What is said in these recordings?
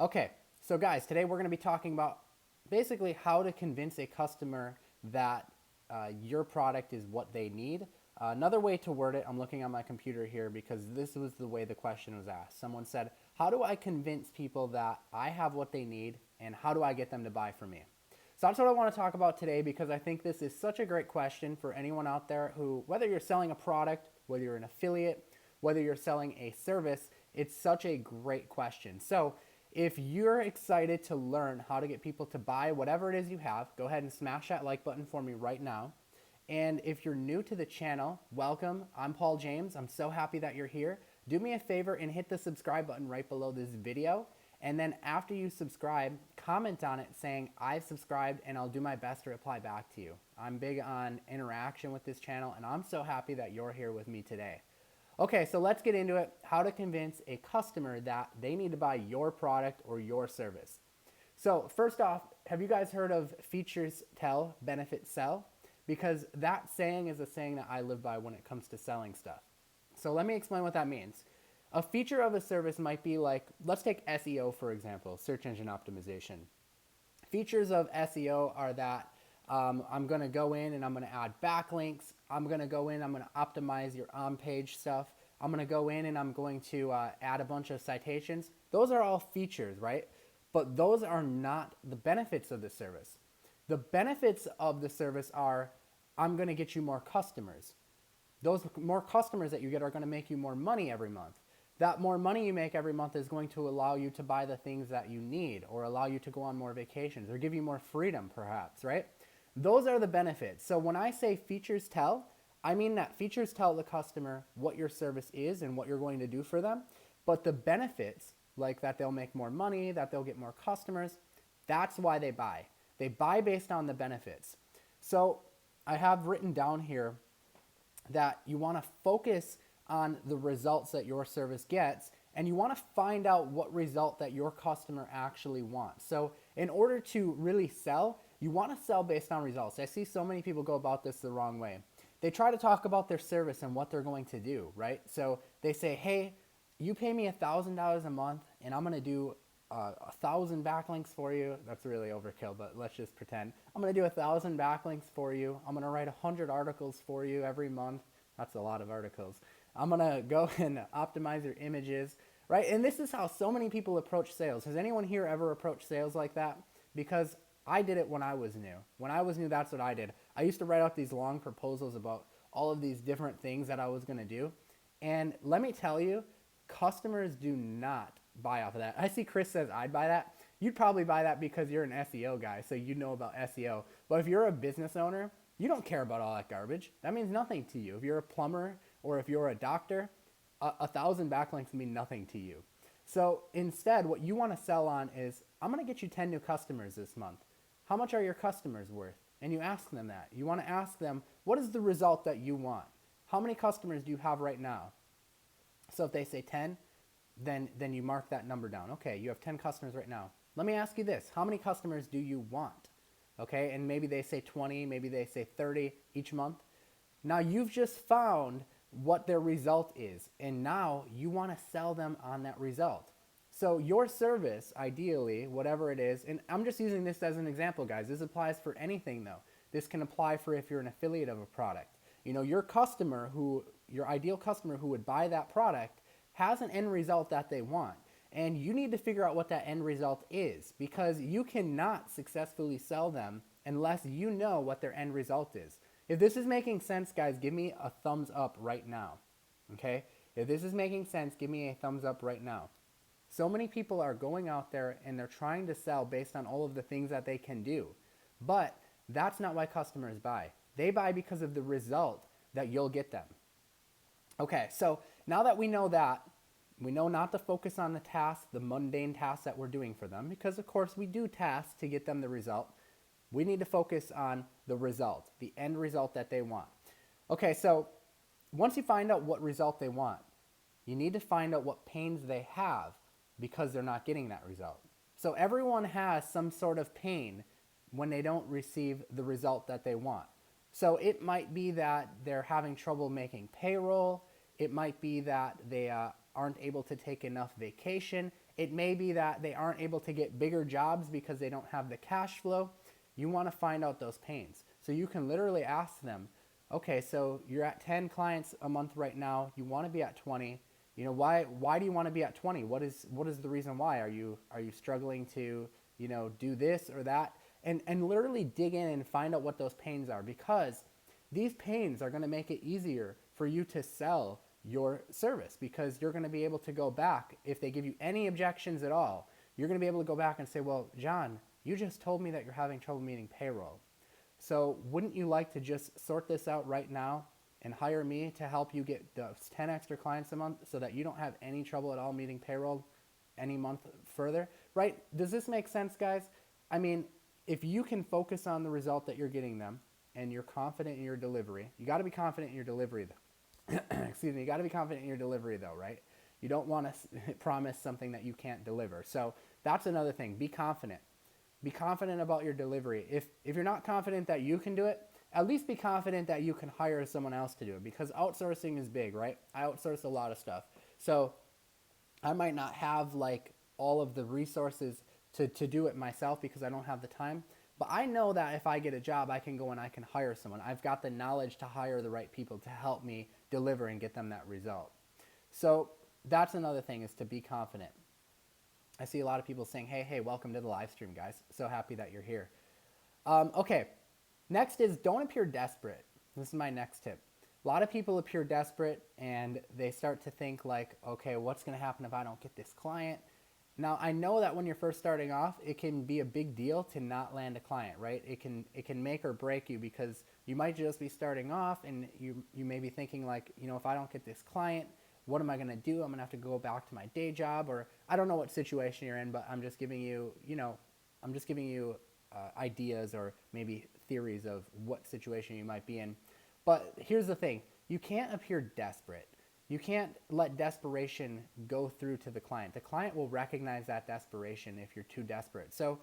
Okay, so guys, today we're going to be talking about basically how to convince a customer that your product is what they need. Another way to word it, I'm looking on my computer here because this was the way the question was asked. Someone said, how do I convince people that I have what they need and how do I get them to buy from me? So that's what I want to talk about today because I think this is such a great question for anyone out there who, whether you're selling a product, whether you're an affiliate, whether you're selling a service, it's such a great question. So if you're excited to learn how to get people to buy whatever it is you have, go ahead and smash that like button for me right now. And if you're new to the channel, welcome. I'm Paul James. I'm so happy that you're here. Do me a favor and hit the subscribe button right below this video. And then after you subscribe, comment on it saying I've subscribed and I'll do my best to reply back to you. I'm big on interaction with this channel and I'm so happy that you're here with me today. Okay, so let's get into it. How to convince a customer that they need to buy your product or your service. So first off, have you guys heard of features tell, benefits sell? Because that saying is a saying that I live by when it comes to selling stuff. So let me explain what that means. A feature of a service might be like, let's take SEO for example, search engine optimization. Features of SEO are that I'm going to go in and I'm going to add backlinks. I'm going to go in, I'm going to optimize your on-page stuff. I'm going to go in and I'm going to add a bunch of citations. Those are all features, right? But those are not the benefits of the service. The benefits of the service are I'm going to get you more customers. Those more customers that you get are going to make you more money every month. That more money you make every month is going to allow you to buy the things that you need or allow you to go on more vacations or give you more freedom perhaps, right? Those are the benefits. So when I say features tell, I mean that features tell the customer what your service is and what you're going to do for them. But the benefits, like that they'll make more money, that they'll get more customers, that's why they buy. They buy based on the benefits. So I have written down here that you want to focus on the results that your service gets and you want to find out what result that your customer actually wants. So in order to really sell, you want to sell based on results. I see so many people go about this the wrong way. They try to talk about their service and what they're going to do, right? So they say, hey, you pay me $1,000 a month and I'm going to do 1,000 backlinks for you. That's really overkill, but let's just pretend. I'm going to do 1,000 backlinks for you. I'm going to write 100 articles for you every month. That's a lot of articles. I'm going to go and optimize your images, right? And this is how so many people approach sales. Has anyone here ever approached sales like that? Because I did it when I was new. When I was new, that's what I did. I used to write out these long proposals about all of these different things that I was going to do. And let me tell you, customers do not buy off of that. I see Chris says I'd buy that. You'd probably buy that because you're an SEO guy, so you know about SEO. But if you're a business owner, you don't care about all that garbage. That means nothing to you. If you're a plumber or if you're a doctor, 1,000 backlinks mean nothing to you. So instead, what you want to sell on is, I'm going to get you 10 new customers this month. How much are your customers worth? And you ask them that. You want to ask them, what is the result that you want? How many customers do you have right now? So if they say 10, then you mark that number down. Okay, you have 10 customers right now. Let me ask you this. How many customers do you want? Okay, and maybe they say 20, maybe they say 30 each month. Now you've just found what their result is, and now you want to sell them on that result. So your service, ideally, whatever it is, and I'm just using this as an example, guys. This applies for anything, though. This can apply for if you're an affiliate of a product. You know, your ideal customer who would buy that product has an end result that they want. And you need to figure out what that end result is because you cannot successfully sell them unless you know what their end result is. If this is making sense, guys, give me a thumbs up right now. Okay? If this is making sense, give me a thumbs up right now. So many people are going out there and they're trying to sell based on all of the things that they can do. But that's not why customers buy. They buy because of the result that you'll get them. Okay, so now that we know that, we know not to focus on the tasks, the mundane tasks that we're doing for them, because of course we do tasks to get them the result. We need to focus on the result, the end result that they want. Okay, so once you find out what result they want, you need to find out what pains they have because they're not getting that result. So everyone has some sort of pain when they don't receive the result that they want. So it might be that they're having trouble making payroll. It might be that they aren't able to take enough vacation. It may be that they aren't able to get bigger jobs because they don't have the cash flow. You want to find out those pains. So you can literally ask them, okay, so you're at 10 clients a month right now. You want to be at 20. You know, why do you want to be at 20? What is the reason why? Are you struggling to, you know, do this or that? And literally dig in and find out what those pains are, because these pains are going to make it easier for you to sell your service, because you're going to be able to go back. If they give you any objections at all, you're going to be able to go back and say, well, John, you just told me that you're having trouble meeting payroll. So wouldn't you like to just sort this out right now and hire me to help you get those 10 extra clients a month so that you don't have any trouble at all meeting payroll any month further, right? Does this make sense, guys? I mean, if you can focus on the result that you're getting them and you're confident in your delivery, you got to be confident in your delivery though. Excuse me, you got to be confident in your delivery though, right? You don't want to promise something that you can't deliver. So that's another thing. Be confident. Be confident about your delivery. If you're not confident that you can do it, at least be confident that you can hire someone else to do it, because outsourcing is big, right? I outsource a lot of stuff. So I might not have like all of the resources to do it myself because I don't have the time. But I know that if I get a job, I can go and I can hire someone. I've got the knowledge to hire the right people to help me deliver and get them that result. So that's another thing, is to be confident. I see a lot of people saying, hey, welcome to the live stream, guys. So happy that you're here. Okay, next is don't appear desperate. This is my next tip. A lot of people appear desperate and they start to think like, okay, what's going to happen if I don't get this client? Now, I know that when you're first starting off, it can be a big deal to not land a client, right? It can make or break you, because you might just be starting off and you may be thinking like, you know, if I don't get this client, what am I going to do? I'm going to have to go back to my day job, or I don't know what situation you're in, but I'm just giving you, ideas or maybe theories of what situation you might be in. But here's the thing. You can't appear desperate. You can't let desperation go through to the client. The client will recognize that desperation if you're too desperate. So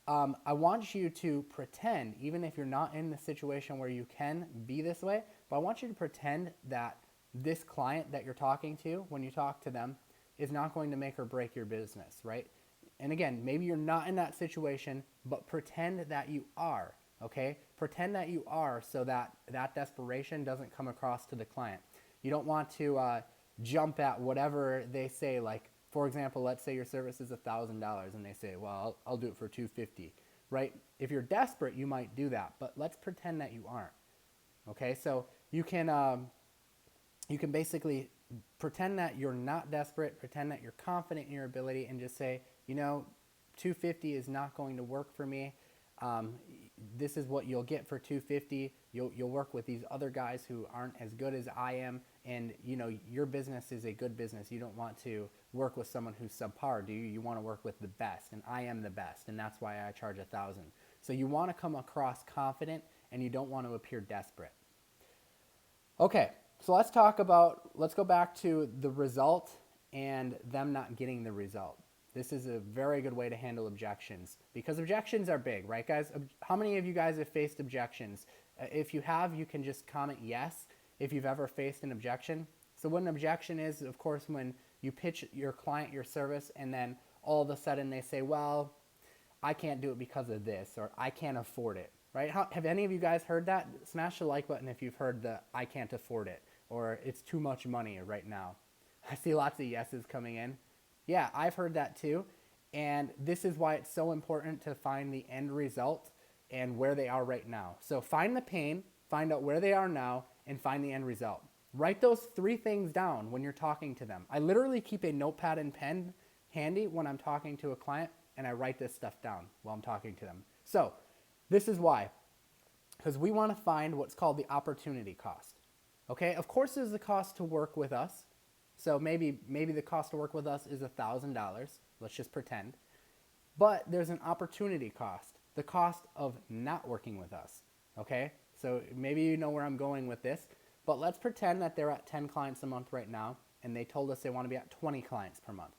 I want you to pretend, even if you're not in the situation where you can be this way, but I want you to pretend that this client that you're talking to, when you talk to them, is not going to make or break your business, right? And again, maybe you're not in that situation, but pretend that you are, okay? Pretend that you are, so that that desperation doesn't come across to the client. You don't want to jump at whatever they say. Like, for example, let's say your service is $1,000 and they say, well, I'll do it for $250, right? If you're desperate, you might do that, but let's pretend that you aren't, okay? So you can basically pretend that you're not desperate, pretend that you're confident in your ability, and just say, you know, 250 is not going to work for me. This is what you'll get for 250. You'll work with these other guys who aren't as good as I am, and you know, your business is a good business. You don't want to work with someone who's subpar, do you? You want to work with the best, and I am the best, and that's why I charge $1,000. So you want to come across confident, and you don't want to appear desperate. Okay, so let's go back to the result and them not getting the result. This is a very good way to handle objections, because objections are big, right, guys? How many of you guys have faced objections? If you have, you can just comment yes if you've ever faced an objection. So what an objection is, of course, when you pitch your client your service and then all of a sudden they say, well, I can't do it because of this, or I can't afford it, right? Have any of you guys heard that? Smash the like button if you've heard the I can't afford it, or it's too much money right now. I see lots of yeses coming in. Yeah, I've heard that too. And this is why it's so important to find the end result and where they are right now. So find the pain, find out where they are now, and find the end result. Write those 3 things down when you're talking to them. I literally keep a notepad and pen handy when I'm talking to a client, and I write this stuff down while I'm talking to them. So this is why. Because we want to find what's called the opportunity cost. Okay, of course there's the cost to work with us. So maybe the cost to work with us is $1,000. Let's just pretend. But there's an opportunity cost, the cost of not working with us. Okay, so maybe you know where I'm going with this. But let's pretend that they're at 10 clients a month right now, and they told us they want to be at 20 clients per month.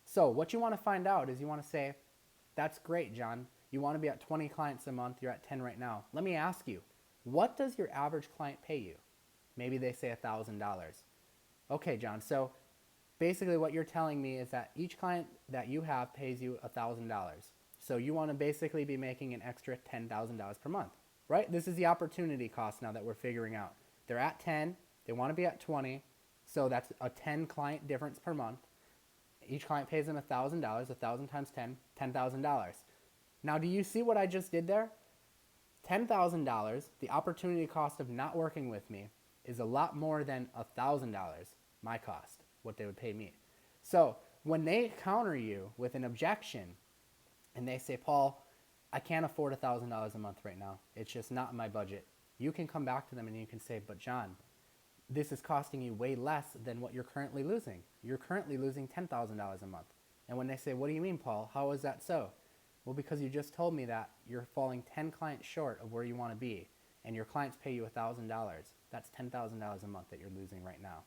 So what you want to find out is you want to say, that's great, John. You want to be at 20 clients a month. You're at 10 right now. Let me ask you, what does your average client pay you? Maybe they say $1,000. Okay, John, so basically what you're telling me is that each client that you have pays you $1,000. So you want to basically be making an extra $10,000 per month, right? This is the opportunity cost now that we're figuring out. They're at 10, they want to be at 20, so that's a 10 client difference per month. Each client pays them $1,000, 1,000 times 10, $10,000. Now, do you see what I just did there? $10,000, the opportunity cost of not working with me, is a lot more than $1,000, my cost, what they would pay me. So when they counter you with an objection and they say, Paul, I can't afford $1,000 a month right now. It's just not in my budget. You can come back to them and you can say, but John, this is costing you way less than what you're currently losing. You're currently losing $10,000 a month. And when they say, what do you mean, Paul? How is that so? Well, because you just told me that you're falling 10 clients short of where you want to be, and your clients pay you $1,000. That's $10,000 a month that you're losing right now.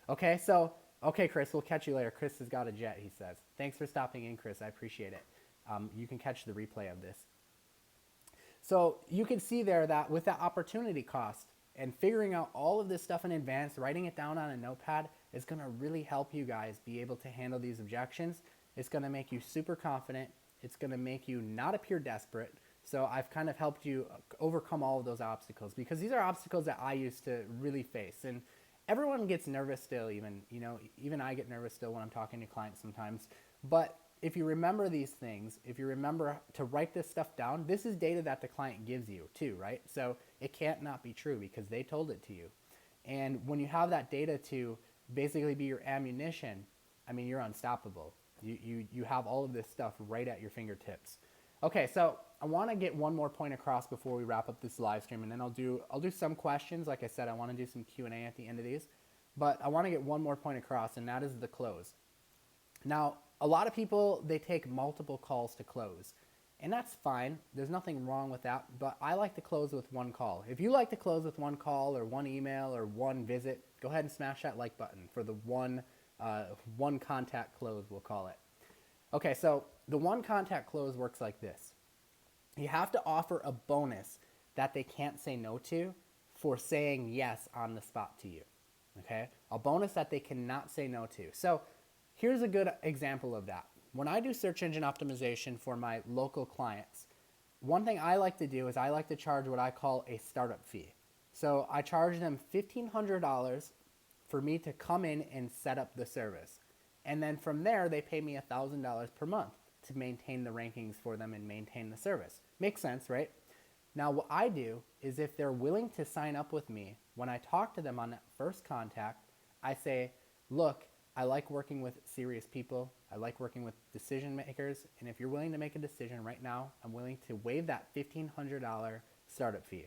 Okay, okay, Chris, we'll catch you later. Chris has got a jet, he says. Thanks for stopping in, Chris. I appreciate it. You can catch the replay of this. So you can see there that with that opportunity cost and figuring out all of this stuff in advance, writing it down on a notepad is going to really help you guys be able to handle these objections. It's going to make you super confident. It's going to make you not appear desperate. So I've kind of helped you overcome all of those obstacles, because these are obstacles that I used to really face. And everyone gets nervous still, even I get nervous still when I'm talking to clients sometimes. But if you remember these things, if you remember to write this stuff down, this is data that the client gives you too, right? So it can't not be true because they told it to you. And when you have that data to basically be your ammunition, I mean, you're unstoppable. You have all of this stuff right at your fingertips. Okay, so I want to get one more point across before we wrap up this live stream, and then I'll do some questions. Like I said, I want to do some Q&A at the end of these, but I want to get one more point across, and that is the close. Now, a lot of people, they take multiple calls to close, and that's fine. There's nothing wrong with that, but I like to close with one call. If you like to close with one call or one email or one visit, go ahead and smash that like button for the one contact close, we'll call it. Okay, so the one contact close works like this. You have to offer a bonus that they can't say no to for saying yes on the spot to you, okay? A bonus that they cannot say no to. So here's a good example of that. When I do search engine optimization for my local clients, one thing I like to do is I like to charge what I call a startup fee. So I charge them $1,500 for me to come in and set up the service. And then from there, they pay me $1,000 per month to maintain the rankings for them and maintain the service. Makes sense, right? Now, what I do is if they're willing to sign up with me, when I talk to them on that first contact, I say, look, I like working with serious people. I like working with decision makers. And if you're willing to make a decision right now, I'm willing to waive that $1,500 startup fee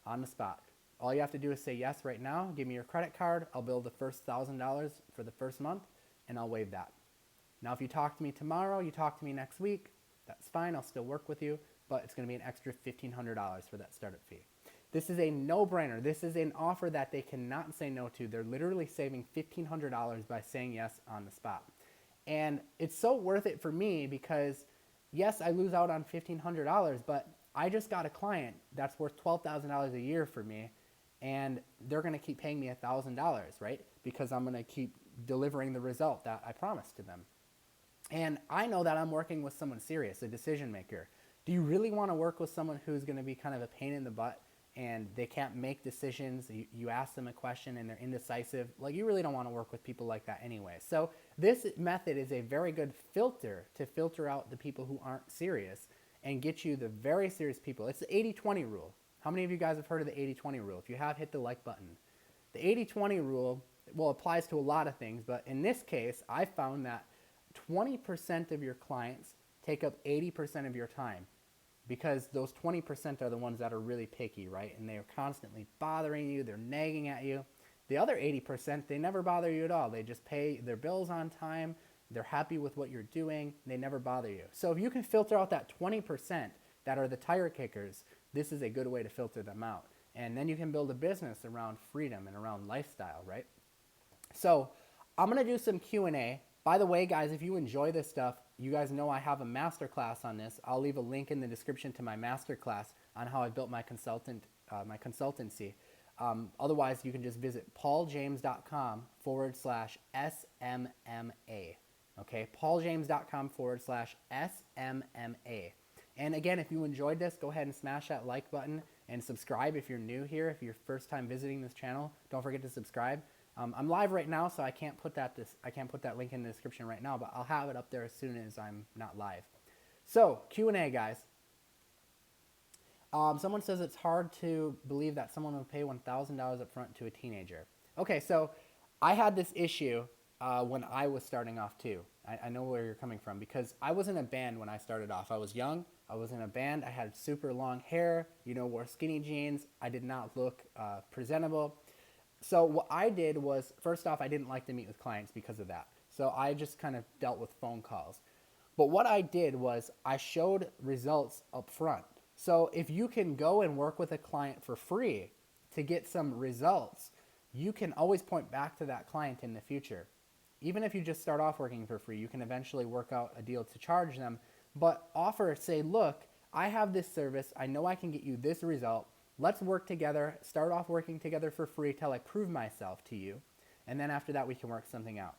on the spot. All you have to do is say yes right now. Give me your credit card. I'll bill the first $1,000 for the first month, and I'll waive that. Now, if you talk to me tomorrow, you talk to me next week, that's fine. I'll still work with you, but it's going to be an extra $1,500 for that startup fee. This is a no-brainer. This is an offer that they cannot say no to. They're literally saving $1,500 by saying yes on the spot. And it's so worth it for me because, yes, I lose out on $1,500, but I just got a client that's worth $12,000 a year for me, and they're going to keep paying me $1,000, right? Because I'm going to keep delivering the result that I promised to them. And I know that I'm working with someone serious, a decision maker. Do you really want to work with someone who's going to be kind of a pain in the butt and they can't make decisions? You ask them a question and they're indecisive. Like, you really don't want to work with people like that anyway. So this method is a very good filter to filter out the people who aren't serious and get you the very serious people. It's the 80-20 rule. How many of you guys have heard of the 80-20 rule? If you have, hit the like button. The 80-20 rule, well, applies to a lot of things, but in this case, I found that 20% of your clients take up 80% of your time, because those 20% are the ones that are really picky, right? And they're constantly bothering you, they're nagging at you. The other 80%, they never bother you at all. They just pay their bills on time, they're happy with what you're doing, they never bother you. So if you can filter out that 20% that are the tire kickers, this is a good way to filter them out. And then you can build a business around freedom and around lifestyle, right? So I'm gonna do some Q&A. By the way, guys, if you enjoy this stuff, you guys know I have a masterclass on this. I'll leave a link in the description to my masterclass on how I built my consultancy. Otherwise, you can just visit pauljames.com/SMMA. Okay, pauljames.com/SMMA. And again, if you enjoyed this, go ahead and smash that like button and subscribe if you're new here. If you're first time visiting this channel, don't forget to subscribe. I'm live right now, so I can't put that link in the description right now, but I'll have it up there as soon as I'm not live. So Q&A, guys. Someone says it's hard to believe that someone would pay $1,000 up front to a teenager. Okay, so I had this issue when I was starting off too. I know where you're coming from because I was in a band when I started off. I was young. I was in a band. I had super long hair, wore skinny jeans. I did not look presentable. So what I did was, first off, I didn't like to meet with clients because of that. So I just kind of dealt with phone calls. But what I did was I showed results up front. So if you can go and work with a client for free to get some results, you can always point back to that client in the future. Even if you just start off working for free, you can eventually work out a deal to charge them, but say, look, I have this service. I know I can get you this result. Let's work together, start off working together for free till I prove myself to you. And then after that, we can work something out.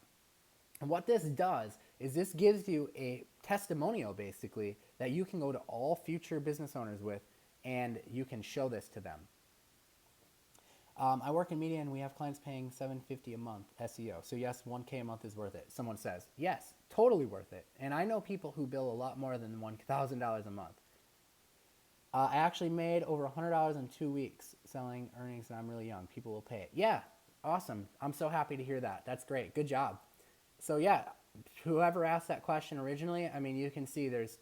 And what this does is this gives you a testimonial, basically, that you can go to all future business owners with, and you can show this to them. I work in media, and we have clients paying $750 a month SEO. So yes, $1K a month is worth it. Someone says, yes, totally worth it. And I know people who bill a lot more than $1,000 a month. I actually made over $100 in 2 weeks selling earnings, and I'm really young. People will pay it. Yeah, awesome. I'm so happy to hear that. That's great. Good job. So yeah, whoever asked that question originally, I mean, you can see there's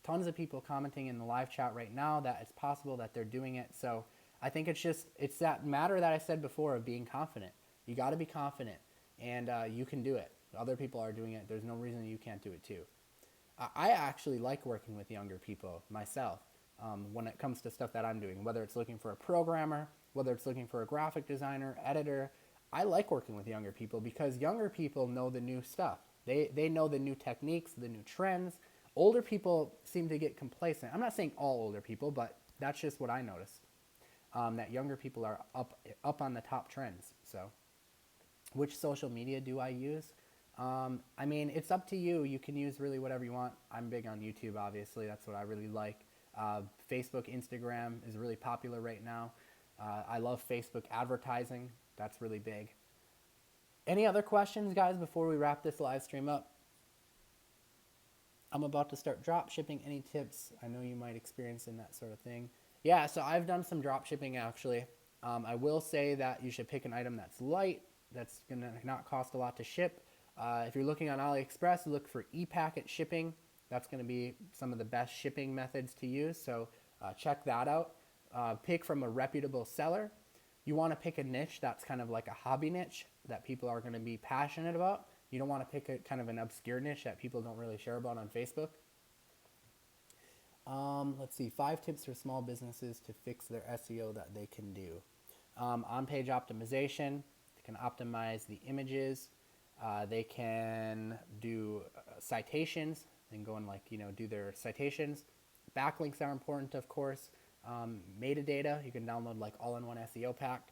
tons of people commenting in the live chat right now that it's possible that they're doing it. So I think it's that matter that I said before of being confident. You got to be confident, and you can do it. Other people are doing it. There's no reason you can't do it too. I actually like working with younger people myself. When it comes to stuff that I'm doing, whether it's looking for a programmer, whether it's looking for a graphic designer, editor, I like working with younger people because younger people know the new stuff. They know the new techniques, the new trends. Older people seem to get complacent. I'm not saying all older people, but that's just what I noticed. That younger people are up on the top trends. So, which social media do I use? I mean, it's up to you. You can use really whatever you want. I'm big on YouTube, obviously. That's what I really like. Facebook, Instagram is really popular right now. I love Facebook advertising. That's really big. Any other questions, guys, before we wrap this live stream up? I'm about to start drop shipping. Any tips? I know you might experience in that sort of thing. Yeah, so I've done some drop shipping actually. I will say that you should pick an item that's light, that's going to not cost a lot to ship. If you're looking on AliExpress, look for e-packet shipping. That's going to be some of the best shipping methods to use, so check that out. Pick from a reputable seller. You want to pick a niche that's kind of like a hobby niche that people are going to be passionate about. You don't want to pick a kind of an obscure niche that people don't really share about on Facebook. Let's see, 5 tips for small businesses to fix their SEO that they can do. On-page optimization. They can optimize the images. They can do citations. They can go and do their citations. Backlinks are important, of course. Metadata, you can download like all-in-one SEO pack.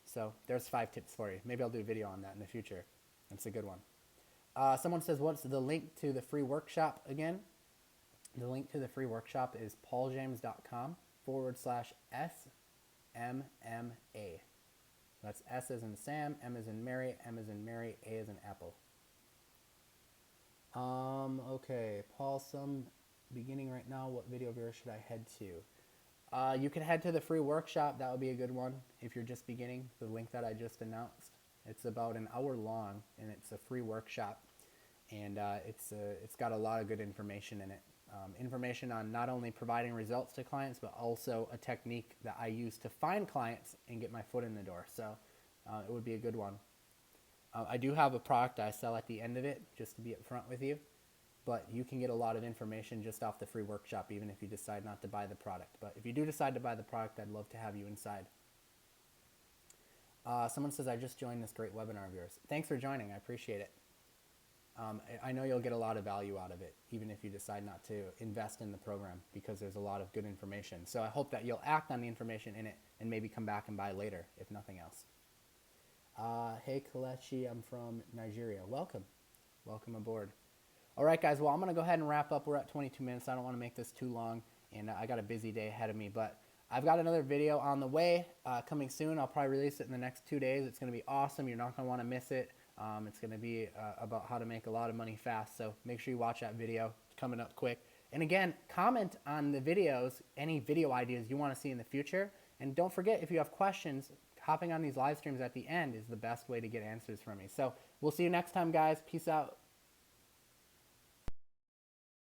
So there's 5 tips for you. Maybe I'll do a video on that in the future. It's a good one. Someone says, what's the link to the free workshop again? The link to the free workshop is pauljames.com/SMMA. That's S as in Sam, M as in Mary, M as in Mary, A as in Apple. Okay, Paul, beginning right now, what video viewer should I head to? You can head to the free workshop. That would be a good one if you're just beginning. The link that I just announced. It's about an hour long, and it's a free workshop, and it's got a lot of good information in it. Information on not only providing results to clients, but also a technique that I use to find clients and get my foot in the door. So it would be a good one. I do have a product I sell at the end of it, just to be upfront with you. But you can get a lot of information just off the free workshop, even if you decide not to buy the product. But if you do decide to buy the product, I'd love to have you inside. Someone says, I just joined this great webinar of yours. Thanks for joining. I appreciate it. I know you'll get a lot of value out of it, even if you decide not to invest in the program, because there's a lot of good information. So I hope that you'll act on the information in it and maybe come back and buy later, if nothing else. Hey Kalechi, I'm from Nigeria. Welcome. Welcome aboard. All right, guys. Well, I'm going to go ahead and wrap up. We're at 22 minutes. I don't want to make this too long, and I got a busy day ahead of me. But I've got another video on the way coming soon. I'll probably release it in the next 2 days. It's going to be awesome. You're not going to want to miss it. It's going to be about how to make a lot of money fast. So make sure you watch that video. It's coming up quick. And again, comment on the videos, any video ideas you want to see in the future. And don't forget, if you have questions, hopping on these live streams at the end is the best way to get answers from me. So we'll see you next time, guys. Peace out.